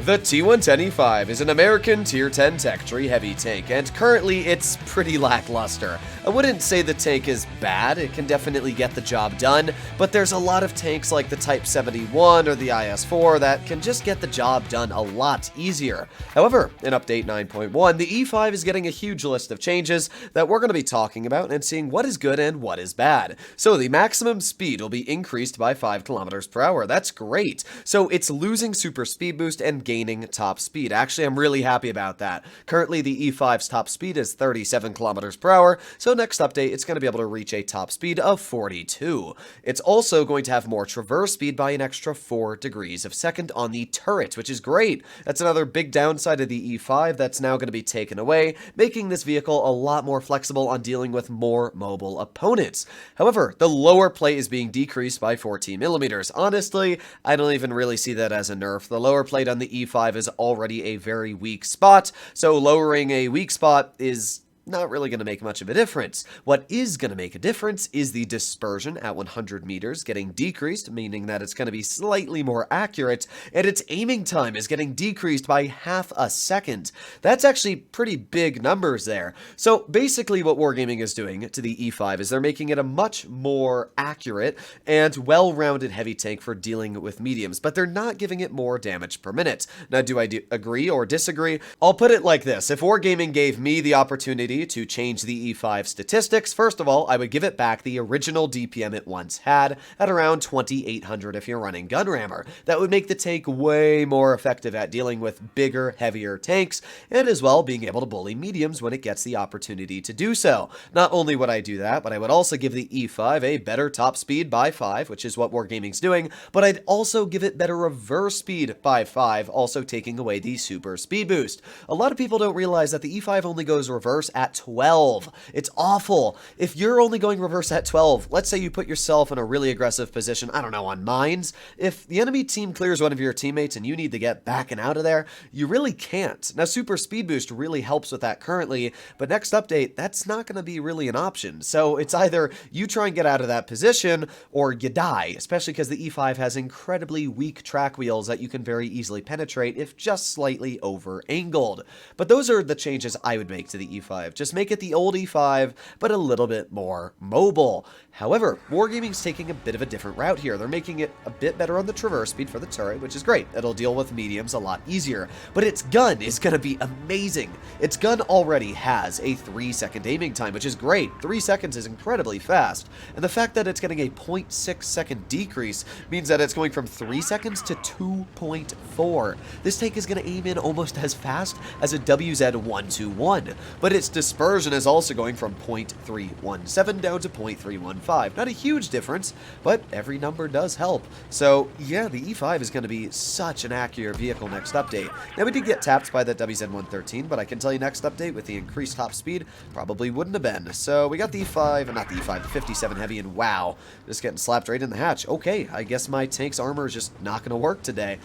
The T110E5 is an American Tier 10 tech tree heavy tank, and currently it's pretty lackluster. I wouldn't say the tank is bad, it can definitely get the job done, but there's a lot of tanks like the Type 71 or the IS-4 that can just get the job done a lot easier. However, in Update 9.1, the E5 is getting a huge list of changes that we're going to be talking about and seeing what is good and what is bad. So the maximum speed will be increased by 5 kilometers per hour. That's great. So it's losing super speed boost and gaining top speed. Actually, I'm really happy about that. Currently, the E5's top speed is 37 kilometers per hour, so next update, it's going to be able to reach a top speed of 42. It's also going to have more traverse speed by an extra 4 degrees of second on the turret, which is great. That's another big downside of the E5 that's now going to be taken away, making this vehicle a lot more flexible on dealing with more mobile opponents. However, the lower plate is being decreased by 14 millimeters. Honestly, I don't even really see that as a nerf. The lower plate on the E5 is already a very weak spot, so lowering a weak spot is not really going to make much of a difference. What is going to make a difference is the dispersion at 100 meters getting decreased, meaning that it's going to be slightly more accurate, and its aiming time is getting decreased by half a second. That's actually pretty big numbers there. So basically what Wargaming is doing to the E5 is they're making it a much more accurate and well-rounded heavy tank for dealing with mediums, but they're not giving it more damage per minute. Now, do I agree or disagree? I'll put it like this. If Wargaming gave me the opportunity to change the E5 statistics, first of all, I would give it back the original DPM it once had at around 2800 if you're running Gunrammer. That would make the tank way more effective at dealing with bigger, heavier tanks, and as well being able to bully mediums when it gets the opportunity to do so. Not only would I do that, but I would also give the E5 a better top speed by 5, which is what Wargaming's doing, but I'd also give it better reverse speed by 5, also taking away the super speed boost. A lot of people don't realize that the E5 only goes reverse at 12. It's awful. If you're only going reverse at 12, let's say you put yourself in a really aggressive position, I don't know, on mines. If the enemy team clears one of your teammates and you need to get back and out of there, you really can't. Now, super speed boost really helps with that currently, but next update, that's not going to be really an option. So it's either you try and get out of that position or you die, especially because the E5 has incredibly weak track wheels that you can very easily penetrate if just slightly over-angled. But those are the changes I would make to the E5. Just make it the old E5, but a little bit more mobile. However, Wargaming's taking a bit of a different route here. They're making it a bit better on the traverse speed for the turret, which is great. It'll deal with mediums a lot easier. But its gun is going to be amazing. Its gun already has a 3-second aiming time, which is great. 3 seconds is incredibly fast. And the fact that it's getting a 0.6-second decrease means that it's going from 3 seconds to 2.4. This tank is going to aim in almost as fast as a WZ-121, but its dispersion is also going from 0.317 down to 0.315. Not a huge difference, but every number does help. So yeah, the E5 is going to be such an accurate vehicle next update. Now, we did get tapped by the WZ-113, but I can tell you next update with the increased top speed probably wouldn't have been. So we got the E5, not the E5, the 57 heavy, and wow, just getting slapped right in the hatch. Okay, I guess my tank's armor is just not going to work today.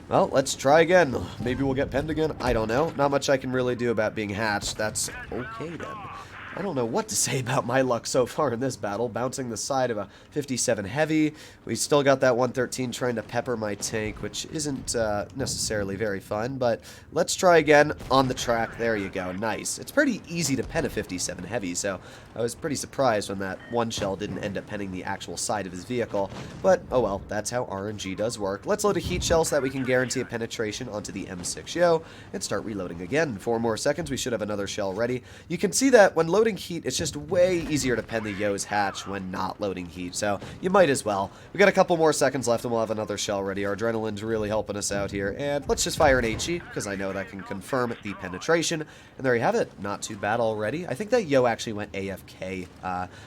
Well, let's try again. Maybe we'll get penned again. I don't know. Not much I can really do about being hatched. That's okay then. I don't know what to say about my luck so far in this battle. Bouncing the side of a 57 heavy. We still got that 113 trying to pepper my tank, which isn't necessarily very fun. But let's try again on the track. There you go. Nice. It's pretty easy to pen a 57 heavy, so I was pretty surprised when that one shell didn't end up penning the actual side of his vehicle. But, oh well, that's how RNG does work. Let's load a heat shell so that we can guarantee a penetration onto the M6 Yo and start reloading again. 4 more seconds. We should have another shell ready. You can see that when loading heat, it's just way easier to pen the Yo's hatch when not loading heat, so you might as well. We got a couple more seconds left and we'll have another shell ready. Our adrenaline's really helping us out here, and let's just fire an HE, because I know that can confirm the penetration, and there you have it. Not too bad already. I think that Yo actually went AFK.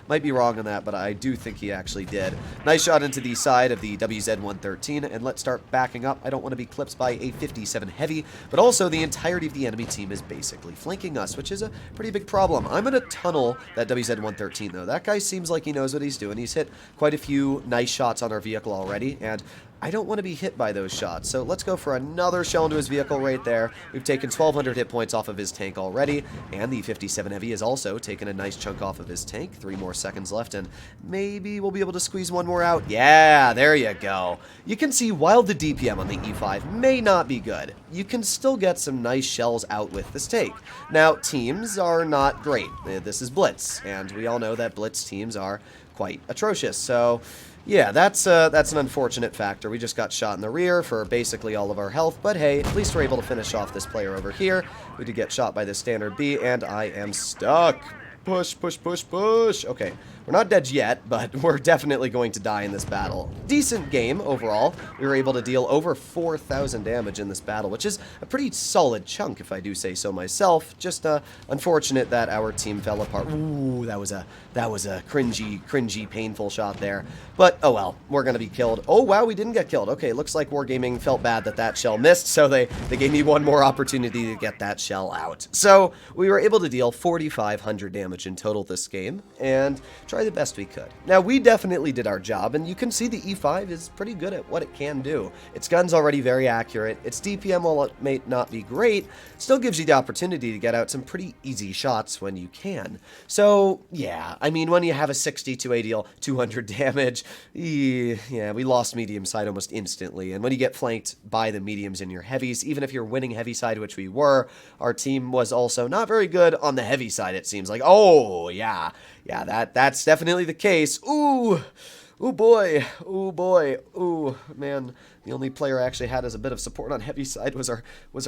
Might be wrong on that, but I do think he actually did. Nice shot into the side of the WZ-113, and let's start backing up. I don't want to be clipped by a 57 heavy, but also the entirety of the enemy team is basically flanking us, which is a pretty big problem. I'm in a tunnel that WZ-113, though. That guy seems like he knows what he's doing. He's hit quite a few nice shots on our vehicle already, and I don't want to be hit by those shots. So let's go for another shell into his vehicle right there. We've taken 1,200 hit points off of his tank already, and the 57 Heavy has also taken a nice chunk off of his tank. 3 more seconds left, and maybe we'll be able to squeeze one more out. Yeah, there you go. You can see while the DPM on the E5 may not be good, you can still get some nice shells out with this tank. Now, teams are not great. This is Blitz, and we all know that Blitz teams are quite atrocious. So yeah, that's an unfortunate factor. We just got shot in the rear for basically all of our health, but hey, at least we're able to finish off this player over here. We did get shot by the standard B, and I am stuck. Push, push, push, push. Okay, we're not dead yet, but we're definitely going to die in this battle. Decent game overall. We were able to deal over 4,000 damage in this battle, which is a pretty solid chunk, if I do say so myself. Just unfortunate that our team fell apart. Ooh, that was a cringy, painful shot there. But oh well, we're gonna be killed. Oh wow, we didn't get killed. Okay, looks like Wargaming felt bad that that shell missed, so they gave me one more opportunity to get that shell out. So we were able to deal 4,500 damage in total this game, and try the best we could. Now, we definitely did our job, and you can see the E5 is pretty good at what it can do. Its gun's already very accurate. Its DPM, while it may not be great, still gives you the opportunity to get out some pretty easy shots when you can. So, yeah, I mean, when you have a 62 ADL, 200 damage, yeah, we lost medium side almost instantly, and when you get flanked by the mediums in your heavies, even if you're winning heavy side, which we were, our team was also not very good on the heavy side, it seems like. Oh, yeah, that's definitely the case. Ooh, boy, ooh, man. The only player I actually had as a bit of support on heavy side was our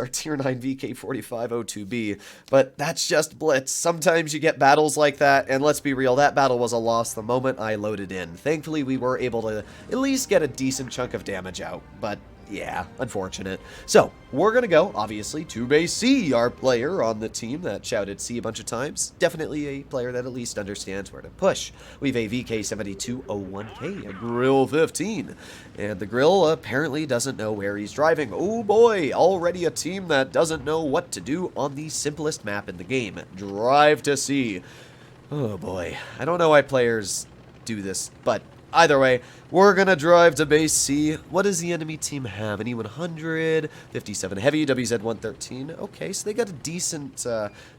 tier 9 VK45 Wotb. But that's just Blitz. Sometimes you get battles like that, and let's be real, that battle was a loss the moment I loaded in. Thankfully, we were able to at least get a decent chunk of damage out, but yeah, unfortunate. So, we're going to go, obviously, to base C, our player on the team that shouted C a bunch of times. Definitely a player that at least understands where to push. We have a VK7201K, a Grill 15, and the Grill apparently doesn't know where he's driving. Oh boy, already a team that doesn't know what to do on the simplest map in the game. Drive to C. Oh boy, I don't know why players do this, but either way, we're gonna drive to base C. What does the enemy team have? An E100, 57 Heavy, WZ113. Okay, so they got a decent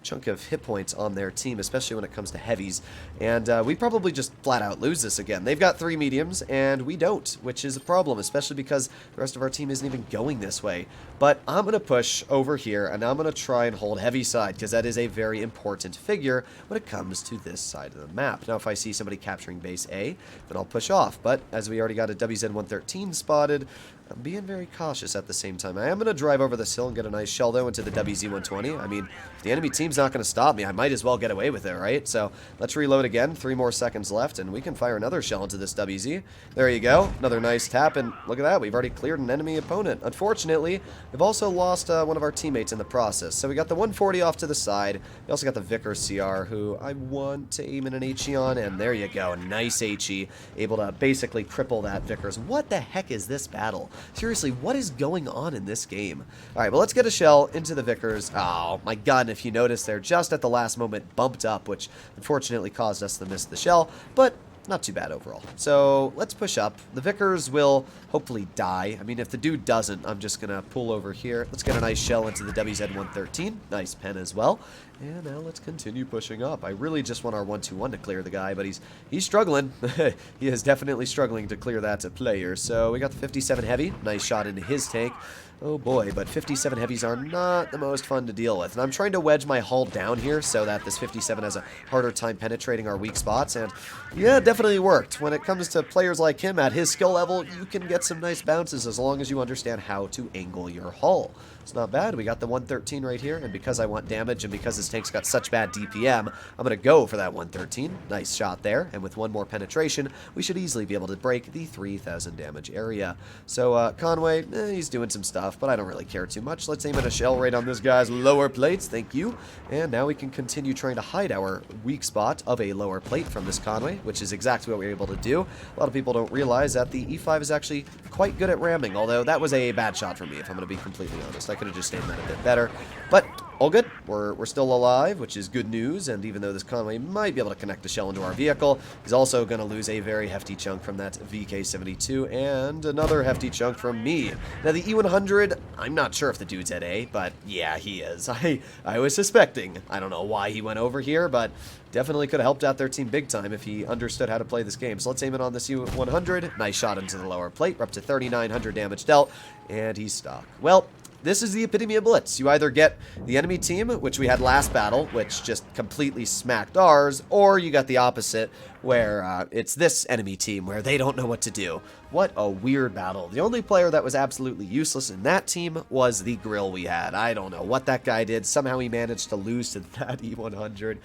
chunk of hit points on their team, especially when it comes to heavies. And we probably just flat out lose this again. They've got 3 mediums, and we don't, which is a problem, especially because the rest of our team isn't even going this way. But I'm gonna push over here, and I'm gonna try and hold heavy side, because that is a very important figure when it comes to this side of the map. Now, if I see somebody capturing base A, then I'll push off. But as we already got a WZ113 spotted, I'm being very cautious at the same time. I am going to drive over this hill and get a nice shell, though, into the WZ120. I mean, if the enemy team's not going to stop me, I might as well get away with it, right? So let's reload again. 3 more seconds left, and we can fire another shell into this WZ. There you go. Another nice tap, and look at that. We've already cleared an enemy opponent. Unfortunately, we've also lost one of our teammates in the process. So we got the 140 off to the side. We also got the Vickers CR, who I want to aim in an HE on, and there you go. Nice HE. Able to basically cripple that Vickers. What the heck is this battle? Seriously, what is going on in this game? Alright, well, let's get a shell into the Vickers. Oh, my gun, if you notice there, just at the last moment bumped up, which unfortunately caused us to miss the shell, but not too bad overall. So let's push up. The Vickers will hopefully die. I mean, if the dude doesn't, I'm just going to pull over here. Let's get a nice shell into the WZ113. Nice pen as well. And now let's continue pushing up. I really just want our 121 to clear the guy, but he's struggling. He is definitely struggling to clear that to player. So we got the 57 Heavy. Nice shot into his tank. Oh boy, but 57 Heavies are not the most fun to deal with. And I'm trying to wedge my hull down here so that this 57 has a harder time penetrating our weak spots. And yeah, it definitely worked. When it comes to players like him at his skill level, you can get some nice bounces as long as you understand how to angle your hull. It's not bad. We got the 113 right here, and because I want damage and because his tank's got such bad DPM, I'm going to go for that 113. Nice shot there, and with one more penetration, we should easily be able to break the 3,000 damage area. So Conway, he's doing some stuff, but I don't really care too much. Let's aim at a shell right on this guy's lower plates. Thank you. And now we can continue trying to hide our weak spot of a lower plate from this Conway, which is exactly what we were able to do. A lot of people don't realize that the E5 is actually quite good at ramming, although that was a bad shot for me, if I'm going to be completely honest. I could have just aimed that a bit better. But all good. We're still alive, which is good news, and even though this convoy might be able to connect the shell into our vehicle, he's also going to lose a very hefty chunk from that VK-72, and another hefty chunk from me. Now, the E100, I'm not sure if the dude's at A, but yeah, he is. I was suspecting. I don't know why he went over here, but definitely could have helped out their team big time if he understood how to play this game. So let's aim it on this E100. Nice shot into the lower plate. We're up to 3,900 damage dealt, and he's stuck. Well, this is the epitome of Blitz. You either get the enemy team, which we had last battle, which just completely smacked ours, or you got the opposite, where it's this enemy team, where they don't know what to do. What a weird battle. The only player that was absolutely useless in that team was the grill we had. I don't know what that guy did. Somehow he managed to lose to that E100.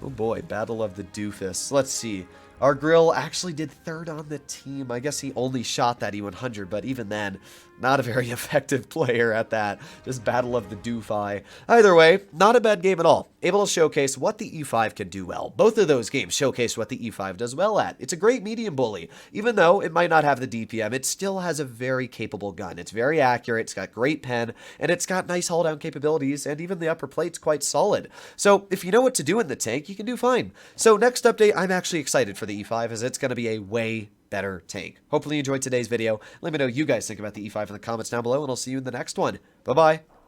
Oh boy, battle of the doofus. Let's see. Our grill actually did third on the team. I guess he only shot that E100, but even then, not a very effective player at that. Just battle of the doofi. Either way, not a bad game at all. Able to showcase what the E5 can do well. Both of those games showcase what the E5 does well at. It's a great medium bully. Even though it might not have the DPM, it still has a very capable gun. It's very accurate, it's got great pen, and it's got nice hull down capabilities, and even the upper plate's quite solid. So if you know what to do in the tank, you can do fine. So next update, I'm actually excited for the E5, as it's going to be a way better tank. Hopefully you enjoyed today's video. Let me know what you guys think about the E5 in the comments down below, and I'll see you in the next one. Bye-bye.